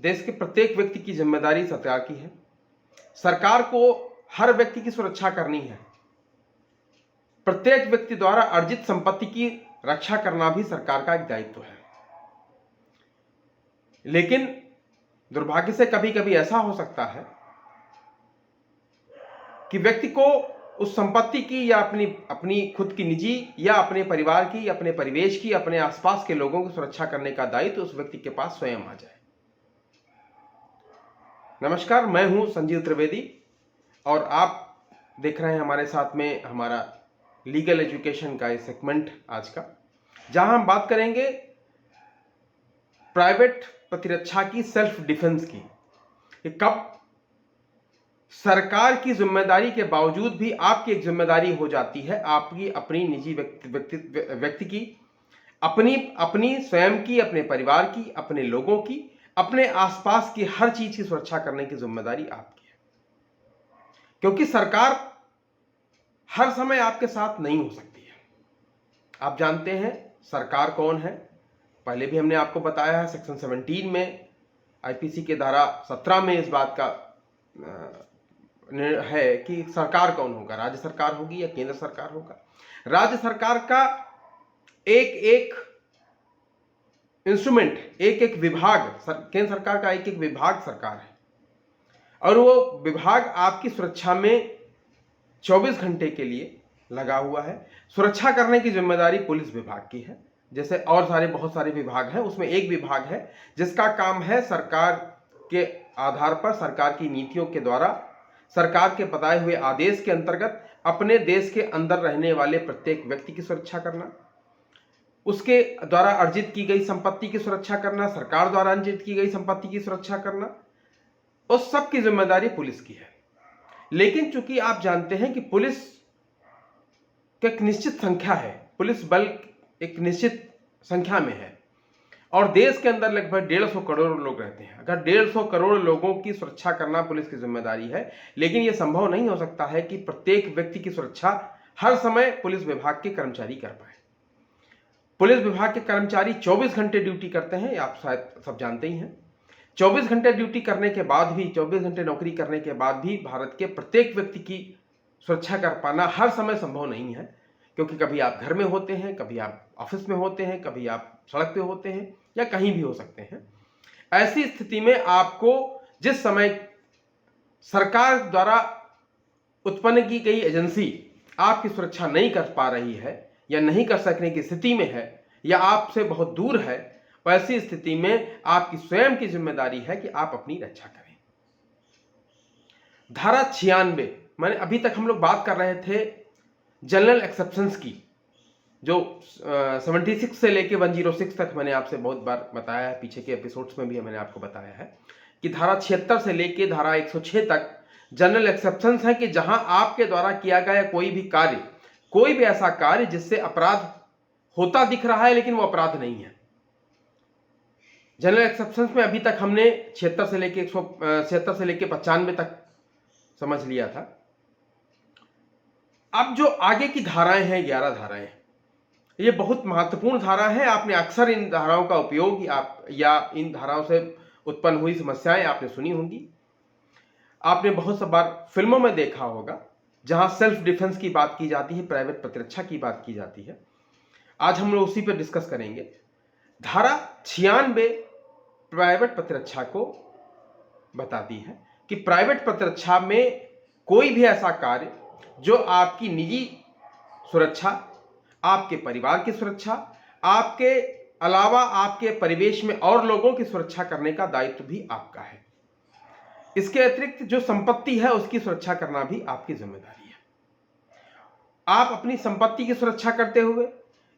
देश के प्रत्येक व्यक्ति की जिम्मेदारी सरकार की है। सरकार को हर व्यक्ति की सुरक्षा करनी है। प्रत्येक व्यक्ति द्वारा अर्जित संपत्ति की रक्षा करना भी सरकार का एक दायित्व है। लेकिन दुर्भाग्य से कभी कभी ऐसा हो सकता है कि व्यक्ति को उस संपत्ति की या अपनी खुद की निजी या अपने परिवार की, अपने परिवेश की, अपने आसपास के लोगों की सुरक्षा करने का दायित्व उस व्यक्ति के पास स्वयं आ जाए। नमस्कार, मैं हूं संजीव त्रिवेदी और आप देख रहे हैं हमारे साथ में हमारा लीगल एजुकेशन का सेगमेंट आज का, जहां हम बात करेंगे प्राइवेट प्रतिरक्षा की, सेल्फ डिफेंस की। कब सरकार की जिम्मेदारी के बावजूद भी आपकी एक जिम्मेदारी हो जाती है, आपकी अपनी निजी व्यक्ति की, अपनी स्वयं की, अपने परिवार की, अपने लोगों की, अपने आसपास की हर चीज की सुरक्षा करने की जिम्मेदारी आपकी है। क्योंकि सरकार हर समय आपके साथ नहीं हो सकती है। आप जानते हैं सरकार कौन है, पहले भी हमने आपको बताया है। सेक्शन 17 में आईपीसी के धारा 17 में इस बात का है कि सरकार कौन होगा, राज्य सरकार होगी या केंद्र सरकार होगा। राज्य सरकार का एक एक इंस्ट्रूमेंट, एक एक विभाग, केंद्र सरकार का एक एक विभाग सरकार है और वो विभाग आपकी सुरक्षा में 24 घंटे के लिए लगा हुआ है। सुरक्षा करने की जिम्मेदारी पुलिस विभाग की है। जैसे और बहुत सारे विभाग हैं, उसमें एक विभाग है जिसका काम है सरकार के आधार पर, सरकार की नीतियों के द्वारा, सरकार के बताए हुए आदेश के अंतर्गत अपने देश के अंदर रहने वाले प्रत्येक व्यक्ति की सुरक्षा करना, उसके द्वारा अर्जित की गई संपत्ति की सुरक्षा करना, सरकार द्वारा अर्जित की गई संपत्ति की सुरक्षा करना, उस सब की जिम्मेदारी पुलिस की है। लेकिन चूंकि आप जानते हैं कि पुलिस की एक निश्चित संख्या है, पुलिस बल एक निश्चित संख्या में है और देश के अंदर लगभग 150 करोड़ लोग रहते हैं। अगर 150 करोड़ लोगों की सुरक्षा करना पुलिस की जिम्मेदारी है, लेकिन यह संभव नहीं हो सकता है कि प्रत्येक व्यक्ति की सुरक्षा हर समय पुलिस विभाग के कर्मचारी कर पाए। पुलिस विभाग के कर्मचारी 24 घंटे ड्यूटी करते हैं, आप शायद सब जानते ही हैं। 24 घंटे ड्यूटी करने के बाद भी, 24 घंटे नौकरी करने के बाद भी भारत के प्रत्येक व्यक्ति की सुरक्षा कर पाना हर समय संभव नहीं है। क्योंकि कभी आप घर में होते हैं, कभी आप ऑफिस में होते हैं, कभी आप सड़क पे होते हैं या कहीं भी हो सकते हैं। ऐसी स्थिति में आपको जिस समय सरकार द्वारा उत्पन्न की गई एजेंसी आपकी सुरक्षा नहीं कर पा रही है या नहीं कर सकने की स्थिति में है या आपसे बहुत दूर है, वैसी स्थिति में आपकी स्वयं की जिम्मेदारी है कि आप अपनी रक्षा करें। धारा 96, मैंने अभी तक हम लोग बात कर रहे थे जनरल एक्सेप्शंस की, जो 76 से लेके 106 तक मैंने आपसे बहुत बार बताया है, पीछे के एपिसोड्स में भी मैंने आपको बताया है कि धारा 76 से लेके धारा 106 तक जनरल एक्सेप्शंस है कि जहां आपके द्वारा किया गया कोई भी कार्य, कोई भी ऐसा कार्य जिससे अपराध होता दिख रहा है लेकिन वो अपराध नहीं है। जनरल एक्सेप्शंस में अभी तक हमने 76 से लेके 176 से लेके 95 तक समझ लिया था। अब जो आगे की धाराएं हैं, 11 धाराएं, ये बहुत महत्वपूर्ण धारा है। आपने अक्सर इन धाराओं का उपयोग या इन धाराओं से उत्पन्न हुई समस्याएं आपने सुनी होंगी। आपने बहुत सी बार फिल्मों में देखा होगा जहां सेल्फ डिफेंस की बात की जाती है, प्राइवेट प्रतिरक्षा की बात की जाती है। आज हम लोग उसी पर डिस्कस करेंगे। धारा 96 प्राइवेट प्रतिरक्षा को बताती है कि प्राइवेट प्रतिरक्षा में कोई भी ऐसा कार्य जो आपकी निजी सुरक्षा, आपके परिवार की सुरक्षा, आपके अलावा आपके परिवेश में और लोगों की सुरक्षा करने का दायित्व भी आपका है। इसके अतिरिक्त जो संपत्ति है उसकी सुरक्षा करना भी आपकी जिम्मेदारी है। आप अपनी संपत्ति की सुरक्षा करते हुए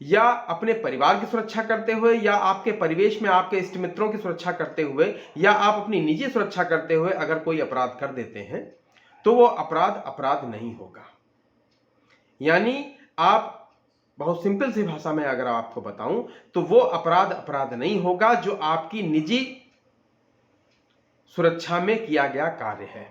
या अपने परिवार की सुरक्षा करते हुए या आपके परिवेश में आपके इष्ट मित्रों की सुरक्षा करते हुए या आप अपनी निजी सुरक्षा करते हुए अगर कोई अपराध कर देते हैं तो वो अपराध नहीं होगा। यानी आप, बहुत सिंपल सी भाषा में अगर आपको बताऊं तो वो अपराध नहीं होगा जो आपकी निजी सुरक्षा में किया गया कार्य है।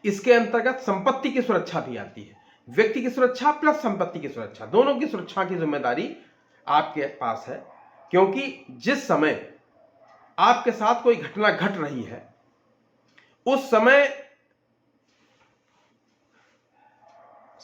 इसके अंतर्गत संपत्ति की सुरक्षा भी आती है। व्यक्ति की सुरक्षा प्लस संपत्ति की सुरक्षा, दोनों की सुरक्षा की जिम्मेदारी आपके पास है। क्योंकि जिस समय आपके साथ कोई घटना घट रही है, उस समय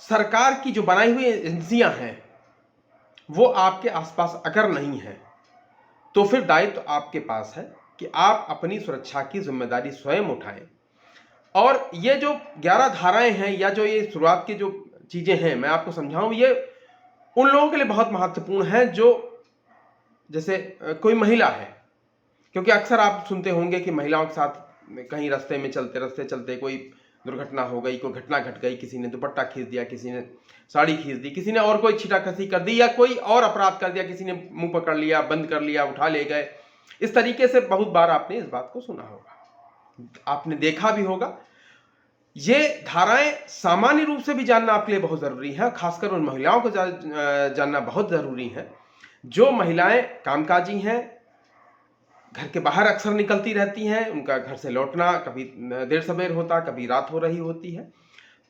सरकार की जो बनाई हुई एजेंसियां हैं वो आपके आसपास अगर नहीं है तो फिर दायित्व तो आपके पास है कि आप अपनी सुरक्षा की जिम्मेदारी स्वयं उठाएं। और ये जो 11 धाराएं हैं या जो ये शुरुआत की जो चीजें हैं मैं आपको समझाऊं, ये उन लोगों के लिए बहुत महत्वपूर्ण है जो जैसे कोई महिला है, क्योंकि अक्सर आप सुनते होंगे कि महिलाओं के साथ कहीं रास्ते में रास्ते चलते कोई दुर्घटना हो गई, कोई घटना घट गई, किसी ने दुपट्टा खींच दिया, किसी ने साड़ी खींच दी, किसी ने और कोई छीटाकसी कर दी या कोई और अपराध कर दिया, किसी ने मुंह पकड़ लिया, बंद कर लिया, उठा ले गए। इस तरीके से बहुत बार आपने इस बात को सुना होगा, आपने देखा भी होगा। ये धाराएं सामान्य रूप से भी जानना आपके लिए बहुत जरूरी है, खासकर उन महिलाओं को जानना बहुत जरूरी है जो महिलाएं कामकाजी हैं, घर के बाहर अक्सर निकलती रहती हैं, उनका घर से लौटना कभी देर सवेर होता, कभी रात हो रही होती है।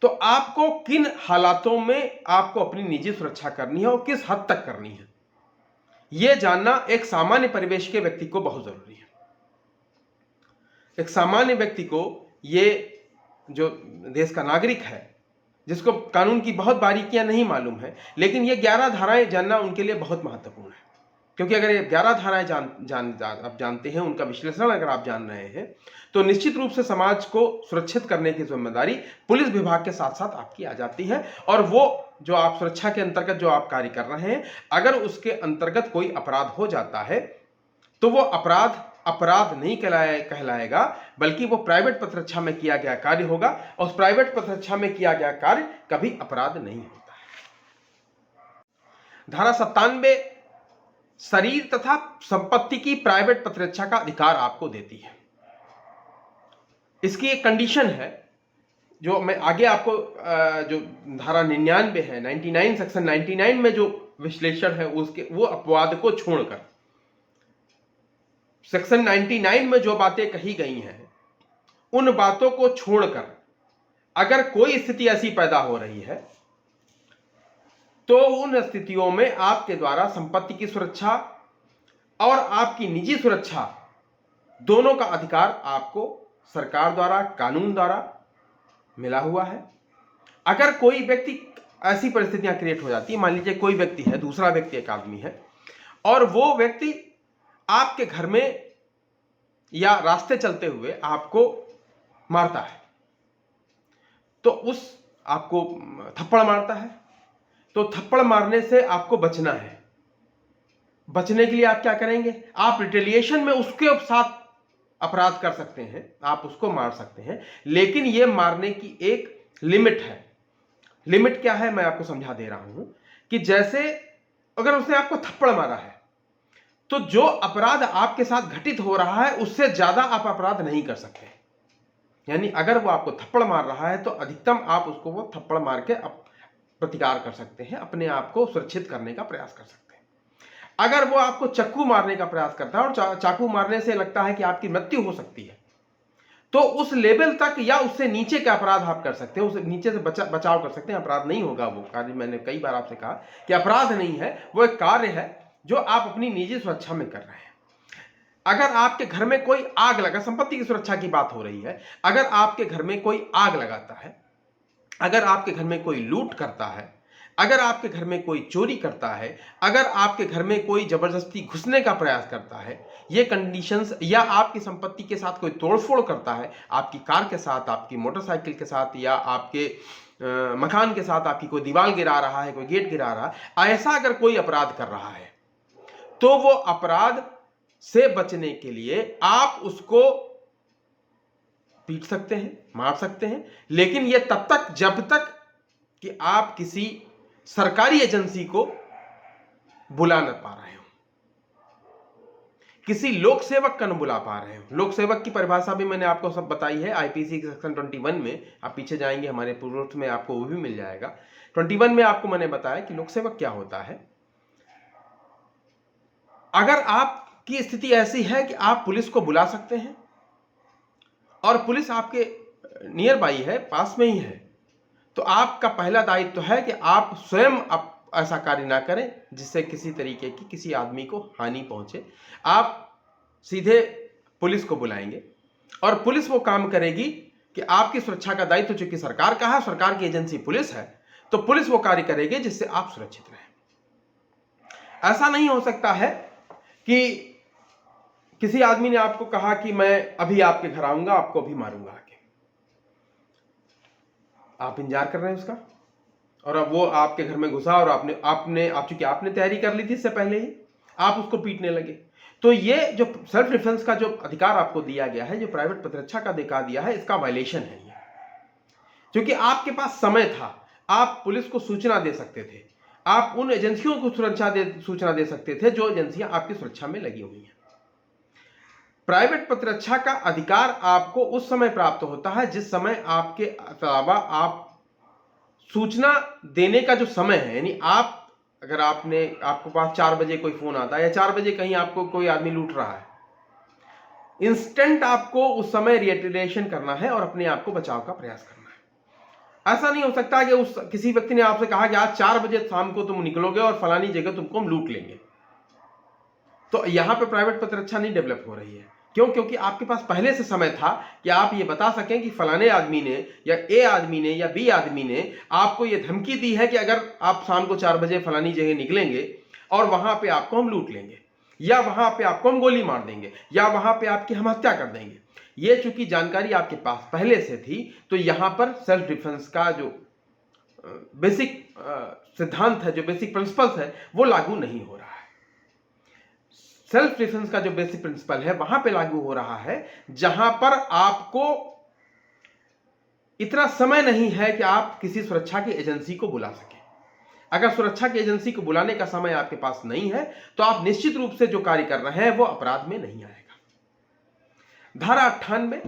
तो आपको किन हालातों में आपको अपनी निजी सुरक्षा करनी है और किस हद तक करनी है, यह जानना एक सामान्य परिवेश के व्यक्ति को बहुत जरूरी है। एक सामान्य व्यक्ति को, ये जो देश का नागरिक है जिसको कानून की बहुत बारीकियां नहीं मालूम है, लेकिन ये 11 धाराएं जानना उनके लिए बहुत महत्वपूर्ण है। क्योंकि अगर ये 11 धाराएं आप जानते हैं, उनका विश्लेषण अगर आप जान रहे हैं, तो निश्चित रूप से समाज को सुरक्षित करने की जिम्मेदारी पुलिस विभाग के साथ साथ आपकी आ जाती है। और वो जो आप सुरक्षा के अंतर्गत जो आप कार्य कर रहे हैं, अगर उसके अंतर्गत कोई अपराध हो जाता है तो वो अपराध नहीं कहलाएगा, बल्कि वो प्राइवेट प्रतिरक्षा में किया गया कार्य होगा। और उस प्राइवेट प्रतिरक्षा में किया गया कार्य कभी अपराध नहीं होता है। धारा 97 शरीर तथा संपत्ति की प्राइवेट प्रतिरक्षा का अधिकार आपको देती है। इसकी एक कंडीशन है जो मैं आगे आपको जो धारा 99 है, 99 सेक्शन 99 में जो विश्लेषण है उसके, वो अपवाद को छोड़कर सेक्शन 99 में जो बातें कही गई हैं उन बातों को छोड़कर अगर कोई स्थिति ऐसी पैदा हो रही है तो उन स्थितियों में आपके द्वारा संपत्ति की सुरक्षा और आपकी निजी सुरक्षा दोनों का अधिकार आपको सरकार द्वारा, कानून द्वारा मिला हुआ है। अगर कोई व्यक्ति, ऐसी परिस्थितियां क्रिएट हो जाती है, मान लीजिए कोई व्यक्ति है, दूसरा व्यक्ति एक आदमी है और वो व्यक्ति आपके घर में या रास्ते चलते हुए आपको मारता है, तो उस आपको थप्पड़ मारता है, तो थप्पड़ मारने से आपको बचना है। बचने के लिए आप क्या करेंगे? आप रिटेलिएशन में उसके साथ अपराध कर सकते हैं, आप उसको मार सकते हैं, लेकिन यह मारने की एक लिमिट है। लिमिट क्या है मैं आपको समझा दे रहा हूं कि जैसे अगर उसने आपको थप्पड़ मारा है तो जो अपराध आपके साथ घटित हो रहा है उससे ज्यादा आप अपराध नहीं कर सकते। यानी अगर वो आपको थप्पड़ मार रहा है तो अधिकतम आप उसको वो थप्पड़ मार के प्रतिकार कर सकते हैं, अपने आप को सुरक्षित करने का प्रयास कर सकते हैं। अगर वो आपको चाकू मारने का प्रयास करता है और चाकू मारने से लगता है कि आपकी मृत्यु हो सकती है, तो उस लेवल तक या उससे नीचे का अपराध आप कर सकते हैं, उस नीचे से बचाव कर सकते हैं। अपराध नहीं होगा वो कार्य, मैंने कई बार आपसे कहा कि अपराध नहीं है, वो एक कार्य है जो आप अपनी निजी सुरक्षा में कर रहे हैं। अगर आपके घर में कोई आग लगा, संपत्ति की सुरक्षा की बात हो रही है, अगर आपके घर में कोई आग लगाता है, अगर आपके घर में कोई लूट करता है, अगर आपके घर में कोई चोरी करता है, अगर आपके घर में कोई जबरदस्ती घुसने का प्रयास करता है, ये कंडीशंस, या आपकी संपत्ति के साथ कोई तोड़फोड़ करता है, आपकी कार के साथ, आपकी मोटरसाइकिल के साथ, या आपके मकान के साथ आपकी कोई दीवार गिरा रहा है, कोई गेट गिरा रहा है, ऐसा अगर कोई अपराध कर रहा है तो वो अपराध से बचने के लिए आप उसको पीट सकते हैं, मार सकते हैं, लेकिन यह तब तक जब तक कि आप किसी सरकारी एजेंसी को बुला न पा रहे हो, किसी लोक सेवक का न बुला पा रहे हो। लोक सेवक की परिभाषा भी मैंने आपको सब बताई है आईपीसी के सेक्शन 21 में, आप पीछे जाएंगे हमारे पूर्वोक्त में आपको वो भी मिल जाएगा। 21 में आपको मैंने बताया कि लोक सेवक क्या होता है। अगर आपकी स्थिति ऐसी है कि आप पुलिस को बुला सकते हैं और पुलिस आपके नियर बाई है, पास में ही है, तो आपका पहला दायित्व है कि आप स्वयं ऐसा कार्य ना करें जिससे किसी तरीके की किसी आदमी को हानि पहुंचे। आप सीधे पुलिस को बुलाएंगे और पुलिस वो काम करेगी कि आपकी सुरक्षा का दायित्व चूंकि सरकार का है, सरकार की एजेंसी पुलिस है, तो पुलिस वो कार्य करेगी जिससे आप सुरक्षित रहें। ऐसा नहीं हो सकता है कि किसी आदमी ने आपको कहा कि मैं अभी आपके घर आऊंगा, आपको अभी मारूंगा आके, आप इंतजार कर रहे हैं उसका, और अब वो आपके घर में घुसा और चूंकि आपने तैयारी कर ली थी इससे पहले ही, आप उसको पीटने लगे। तो ये जो सेल्फ डिफेंस का जो अधिकार आपको दिया गया है, जो प्राइवेट प्रतिरक्षा का अधिकार दिया है, इसका वायलेशन है ये। क्योंकि आपके पास समय था, आप पुलिस को सूचना दे सकते थे, आप उन एजेंसियों को सूचना दे सकते थे जो एजेंसियां आपकी सुरक्षा में लगी हुई हैं। प्राइवेट प्रतिरक्षा का अधिकार आपको उस समय प्राप्त होता है जिस समय आपके अलावा आप सूचना देने का जो समय है, यानी अगर आपको पास 4 बजे कोई फोन आता है या 4 बजे कहीं आपको कोई आदमी लूट रहा है, इंस्टेंट आपको उस समय रिएक्टिवेशन करना है और अपने आप को बचाव का प्रयास करना है। ऐसा नहीं हो सकता कि किसी व्यक्ति ने आपसे कहा कि आज 4 बजे शाम को तुम निकलोगे और फलानी जगह तुमको हम लूट लेंगे, तो यहां पे प्राइवेट प्रतिरक्षा नहीं डेवलप हो रही है। क्यों? क्योंकि आपके पास पहले से समय था कि आप ये बता सकें कि फलाने आदमी ने या ए आदमी ने या बी आदमी ने आपको ये धमकी दी है कि अगर आप शाम को 4 बजे फलानी जगह निकलेंगे और वहां पे आपको हम लूट लेंगे, या वहां पे आपको हम गोली मार देंगे, या वहां पे आपकी हम हत्या कर देंगे। ये चूंकि जानकारी आपके पास पहले से थी, तो यहां पर सेल्फ डिफेंस का जो बेसिक सिद्धांत है, जो बेसिक प्रिंसिपल्स है, वो लागू नहीं हो रहा है। सेल्फ डिफेंस का जो बेसिक प्रिंसिपल है वहां पे लागू हो रहा है जहां पर आपको इतना समय नहीं है कि आप किसी सुरक्षा की एजेंसी को बुला सके। अगर सुरक्षा की एजेंसी को बुलाने का समय आपके पास नहीं है तो आप निश्चित रूप से जो कार्य कर रहे हैं वो अपराध में नहीं आएगा। धारा 98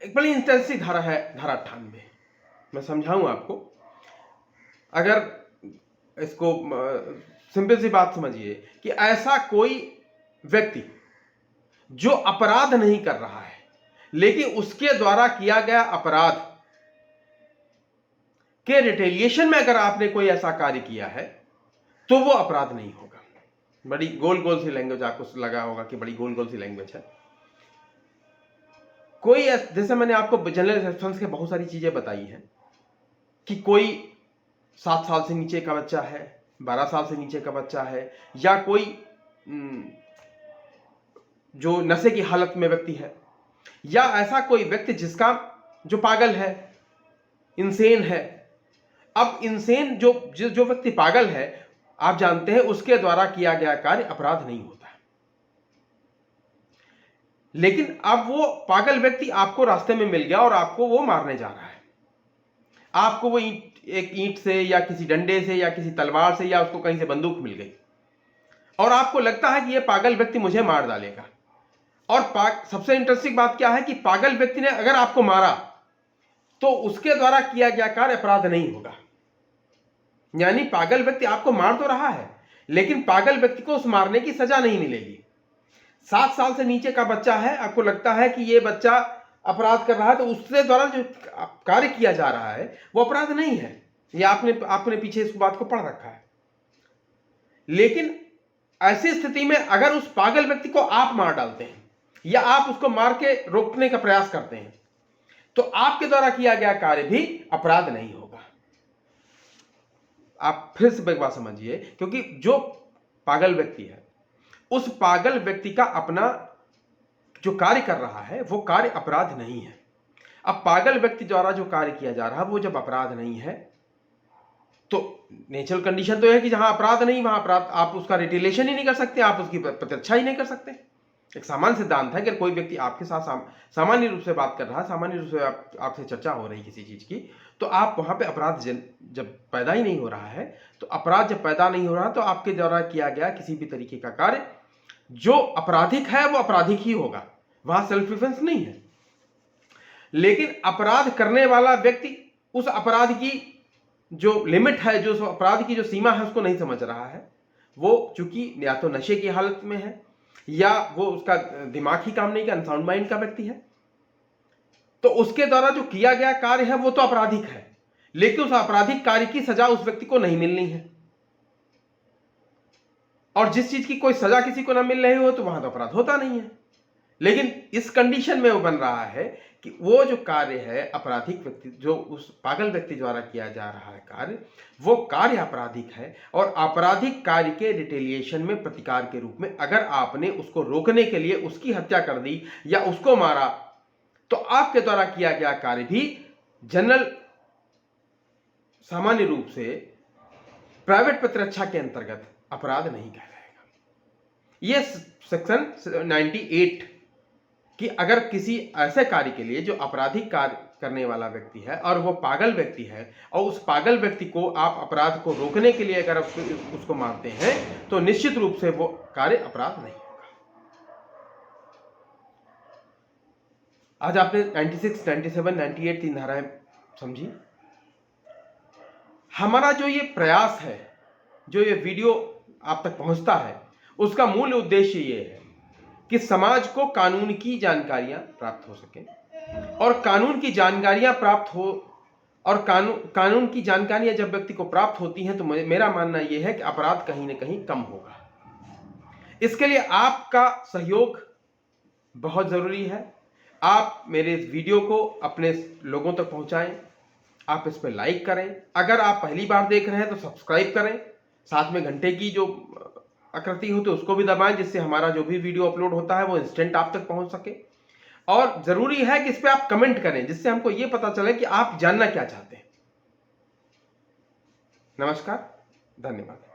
एक बड़ी इंटेंसिव धारा है। धारा 98 मैं समझाऊं आपको। अगर इसको सिंपल सी बात समझिए कि ऐसा कोई व्यक्ति जो अपराध नहीं कर रहा है लेकिन उसके द्वारा किया गया अपराध के रिटेलिएशन में अगर आपने कोई ऐसा कार्य किया है तो वो अपराध नहीं होगा। बड़ी गोल गोल सी लैंग्वेज आपको लगा होगा कि बड़ी गोल गोल सी लैंग्वेज है। कोई जैसे मैंने आपको जनरल रेफरेंस के बहुत सारी चीजें बताई हैं कि कोई 7 साल से नीचे का बच्चा है, 12 साल से नीचे का बच्चा है, या कोई जो नशे की हालत में व्यक्ति है, या ऐसा कोई व्यक्ति जिसका जो पागल है, इंसेन है। अब इंसेन जो व्यक्ति पागल है, आप जानते हैं उसके द्वारा किया गया कार्य अपराध नहीं होता है। लेकिन अब वो पागल व्यक्ति आपको रास्ते में मिल गया और आपको वो मारने जा रहा है। आपको वो एक ईंट से या किसी डंडे से या किसी तलवार से या उसको कहीं से बंदूक मिल गई और आपको लगता है कि ये पागल व्यक्ति मुझे मार डालेगा। और सबसे इंटरेस्टिंग बात क्या है कि पागल व्यक्ति ने अगर आपको मारा तो उसके द्वारा किया गया कार्य अपराध नहीं होगा। यानी पागल व्यक्ति आपको मार तो रहा है लेकिन पागल व्यक्ति को उस मारने की सजा नहीं मिलेगी। 7 साल से नीचे का बच्चा है, आपको लगता है कि ये बच्चा अपराध कर रहा है तो उसके द्वारा जो कार्य किया जा रहा है वो अपराध नहीं है। ये आपने पीछे इस बात को पढ़ रखा है। लेकिन ऐसी स्थिति में अगर उस पागल व्यक्ति को आप मार डालते हैं या आप उसको मार के रोकने का प्रयास करते हैं तो आपके द्वारा किया गया कार्य भी अपराध नहीं होगा। आप फिर से एक बात समझिए, क्योंकि जो पागल व्यक्ति है उस पागल व्यक्ति का अपना जो कार्य कर रहा है वो कार्य अपराध नहीं है। अब पागल व्यक्ति द्वारा जो कार्य किया जा रहा है वो जब अपराध नहीं है तो नेचुरल कंडीशन तो है कि जहां अपराध नहीं वहां अपराध, आप उसका रिटेलिएशन ही नहीं कर सकते, आप उसकी प्रतिरक्षा ही नहीं कर सकते। एक सामान्य सिद्धांत है कि कोई व्यक्ति आपके साथ सामान्य रूप से बात कर रहा है, सामान्य रूप से आपसे चर्चा हो रही किसी चीज की, तो आप वहां पे अपराध जब पैदा ही नहीं हो रहा है, तो अपराध जब पैदा नहीं हो रहा तो आपके द्वारा किया गया किसी भी तरीके का कार्य जो आपराधिक है वो आपराधिक ही होगा, वहां सेल्फ डिफेंस नहीं है। लेकिन अपराध करने वाला व्यक्ति उस अपराध की जो लिमिट है, जो अपराध की जो सीमा है उसको नहीं समझ रहा है। वो चूंकि या तो नशे की हालत में है या वो उसका दिमाग ही काम नहीं का अनसाउंड माइंड का व्यक्ति है, तो उसके द्वारा जो किया गया कार्य है वो तो आपराधिक है, लेकिन उस आपराधिक कार्य की सजा उस व्यक्ति को नहीं मिलनी है। और जिस चीज की कोई सजा किसी को ना मिल रही हो तो वहां तो अपराध होता नहीं है। लेकिन इस कंडीशन में वो बन रहा है कि वो जो कार्य है आपराधिक व्यक्ति, जो उस पागल व्यक्ति द्वारा किया जा रहा है कार्य, वो कार्य आपराधिक है। और आपराधिक कार्य के रिटेलिएशन में, प्रतिकार के रूप में, अगर आपने उसको रोकने के लिए उसकी हत्या कर दी या उसको मारा, तो आपके द्वारा किया गया कार्य भी जनरल सामान्य रूप से प्राइवेट प्रतिरक्षा के अंतर्गत अपराध नहीं कहलाएगा। यह सेक्शन 98 कि अगर किसी ऐसे कार्य के लिए जो आपराधिक कार्य करने वाला व्यक्ति है और वो पागल व्यक्ति है, और उस पागल व्यक्ति को आप अपराध को रोकने के लिए अगर उसको मारते हैं, तो निश्चित रूप से वो कार्य अपराध नहीं होगा। आज आपने 96, 97, 98 3 धाराएं समझी। हमारा जो ये प्रयास है, जो ये वीडियो आप तक पहुंचता है, उसका मूल उद्देश्य ये है कि समाज को कानून की जानकारियां प्राप्त हो सके, और कानून की जानकारियां प्राप्त हो, और कानून की जानकारियां जब व्यक्ति को प्राप्त होती हैं तो मेरा मानना यह है कि अपराध कहीं ना कहीं कम होगा। इसके लिए आपका सहयोग बहुत जरूरी है। आप मेरे इस वीडियो को अपने लोगों तक पहुंचाएं, आप इस पर लाइक करें, अगर आप पहली बार देख रहे हैं तो सब्सक्राइब करें, साथ में घंटे की जो आकृति हो तो उसको भी दबाएं, जिससे हमारा जो भी वीडियो अपलोड होता है वो इंस्टेंट आप तक पहुंच सके। और जरूरी है कि इस पे आप कमेंट करें, जिससे हमको ये पता चले कि आप जानना क्या चाहते हैं। नमस्कार, धन्यवाद।